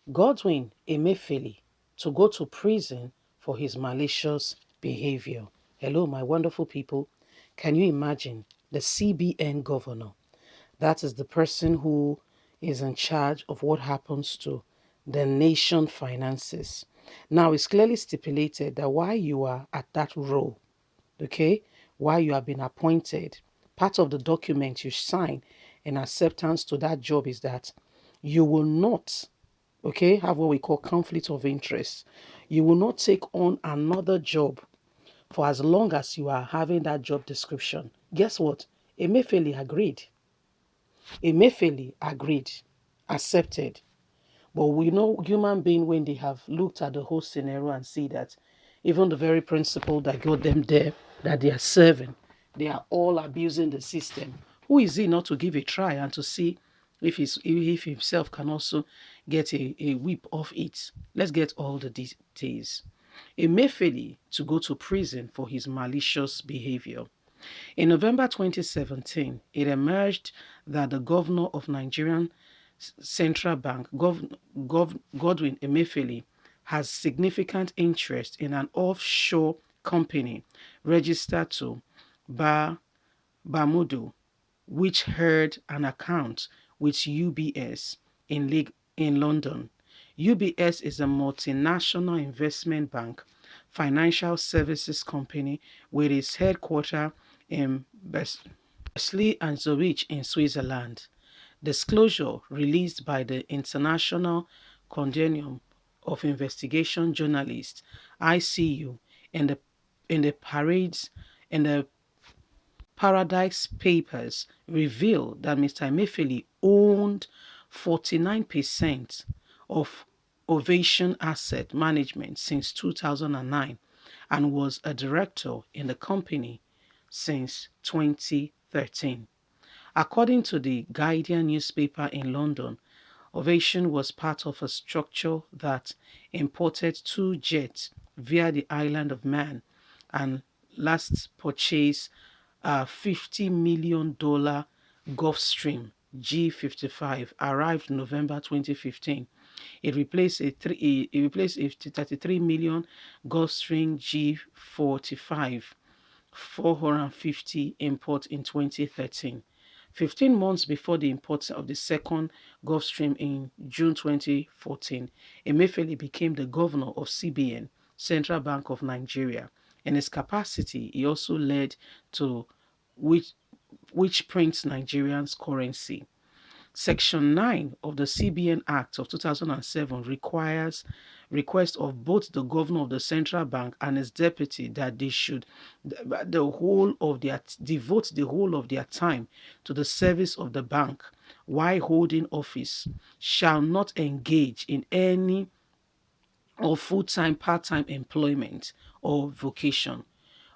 Godwin Emefiele to go to prison for his malicious behavior. Hello, my wonderful people. Can you imagine the CBN governor? That is the person who is in charge of what happens to the nation finances. Now, it's clearly stipulated that while you are at that role, okay, while you have been appointed, part of the document you sign in acceptance to that job is that you will not, okay, have what we call conflict of interest. You will not take on another job for as long as you are having that job description. Guess what? Emefiele agreed. Emefiele agreed, accepted. But we know human being when they have looked at the whole scenario and see that even the very principle that got them there, that they are serving, they are all abusing the system. Who is he not to give a try and to see if himself can also get a whip of it? Let's get all the details. Emefiele to go to prison for his malicious behavior. In November 2017, it emerged that the governor of Nigerian Central Bank, Godwin Emefiele, has significant interest in an offshore company registered to Bar Bamudo, which held an account with UBS in London. UBS is a multinational investment bank, financial services company with its headquarters in Basel and Zurich in Switzerland. Disclosure released by the International Consortium of Investigation Journalists (ICU) in the in the parades in the Paradise Papers reveal that Mr. Emefiele owned 49% of Ovation Asset Management since 2009 and was a director in the company since 2013. According to the Guardian newspaper in London, Ovation was part of a structure that imported two jets via the island of Man and last purchased a $50 million Gulfstream G55 arrived November 2015. It replaced a 33 million Gulfstream G45 450 import in 2013. 15 months before the import of the second Gulfstream in June 2014, Emefiele became the governor of CBN, Central Bank of Nigeria. In his capacity, he also led to which, which prints Nigerians' currency. Section 9 of the CBN Act of 2007 request of both the governor of the central bank and his deputy that they should devote the whole of their time to the service of the bank while holding office, shall not engage in any or full-time, part-time employment or vocation,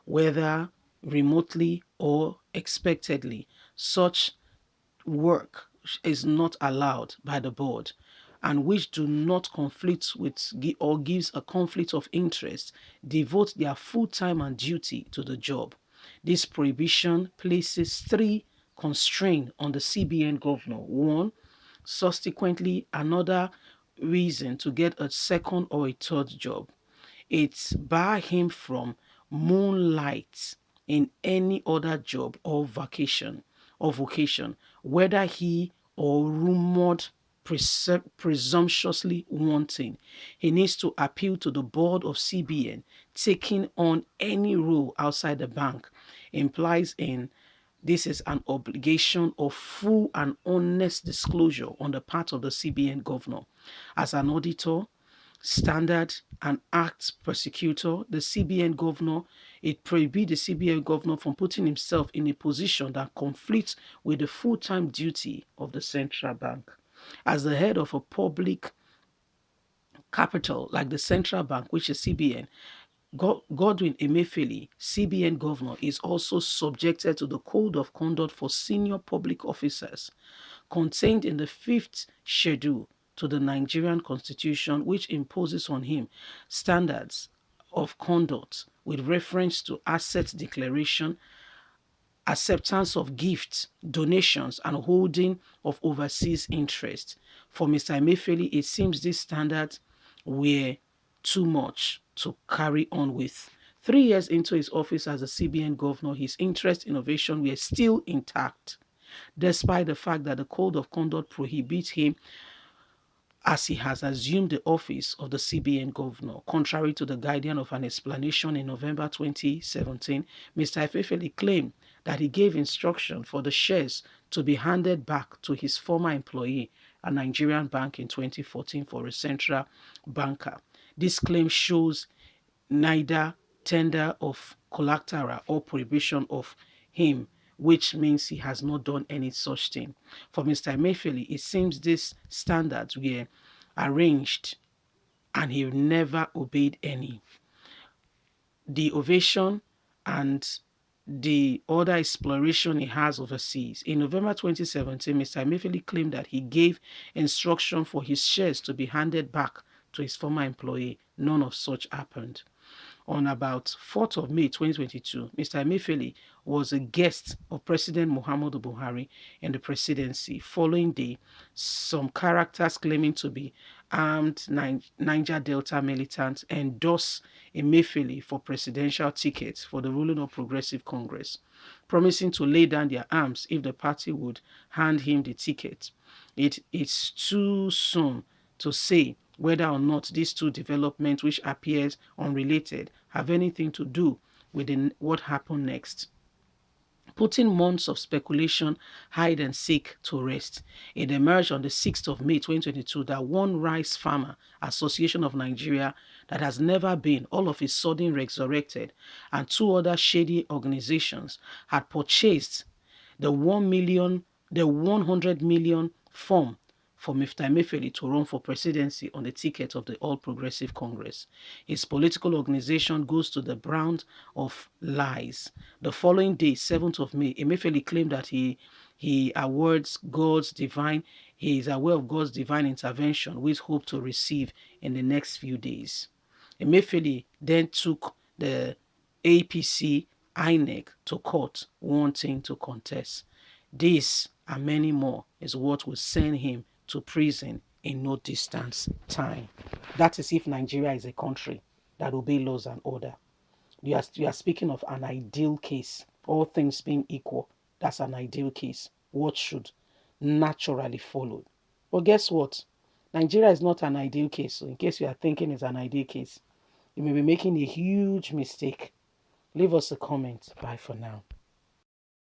whether remotely or expectedly. Such work is not allowed by the board and which do not conflict with or gives a conflict of interest devote their full time and duty to the job. This prohibition places three constraints on the CBN governor. One, subsequently another reason to get a second or a third job. It bar him from moonlight in any other job or vocation, whether he or rumored presumptuously wanting. He needs to appeal to the board of CBN. Taking on any role outside the bank implies in this is an obligation of full and honest disclosure on the part of the CBN governor. As an auditor, standard and act prosecutor, the CBN governor, it prohibits the CBN governor from putting himself in a position that conflicts with the full-time duty of the central bank. As the head of a public capital like the central bank, which is CBN, Godwin Emefiele, CBN governor, is also subjected to the Code of Conduct for Senior Public Officers contained in the fifth schedule to the Nigerian Constitution, which imposes on him standards of conduct with reference to asset declaration, acceptance of gifts, donations, and holding of overseas interests. For Mr. Emefiele, it seems these standards were too much to carry on with. 3 years into his office as a CBN governor, his interest in innovation were still intact, despite the fact that the code of conduct prohibits him as he has assumed the office of the CBN governor. Contrary to the Guardian of an explanation in November 2017, Mr. Emefiele claimed that he gave instruction for the shares to be handed back to his former employee, a Nigerian bank, in 2014 for a central banker. This claim shows neither tender of collateral or prohibition of him, which means he has not done any such thing. For Mr. Emefiele, it seems these standards were arranged and he never obeyed any. The ovation and the other exploration he has overseas. In November 2017, Mr. Emefiele claimed that he gave instruction for his shares to be handed back to his former employee. None of such happened. On about 4th of May 2022, Mr. Emefiele was a guest of President Muhammadu Buhari in the presidency. Following day, some characters claiming to be armed Niger Delta militants endorsed Emefiele for presidential tickets for the ruling of Progressive Congress, promising to lay down their arms if the party would hand him the ticket. It is too soon to say whether or not these two developments, which appears unrelated, have anything to do with what happened next. Putting months of speculation, hide and seek to rest, it emerged on the 6th of May 2022 that one rice farmer association of Nigeria that has never been all of a sudden resurrected, and two other shady organizations had purchased the 100 million form for Mr. Emefiele to run for presidency on the ticket of the All Progressive Congress. His political organization goes to the brand of lies. The following day, 7th of May, Emefiele claimed that he is aware of God's divine intervention, which hope to receive in the next few days. Emefiele then took the APC INEC to court, wanting to contest. This and many more is what will send him to prison in no distant time. That is if Nigeria is a country that obeys laws and order. You are speaking of an ideal case. All things being equal, that's an ideal case. What should naturally follow? But guess what? Nigeria is not an ideal case. So in case you are thinking it's an ideal case, you may be making a huge mistake. Leave us a comment. Bye for now.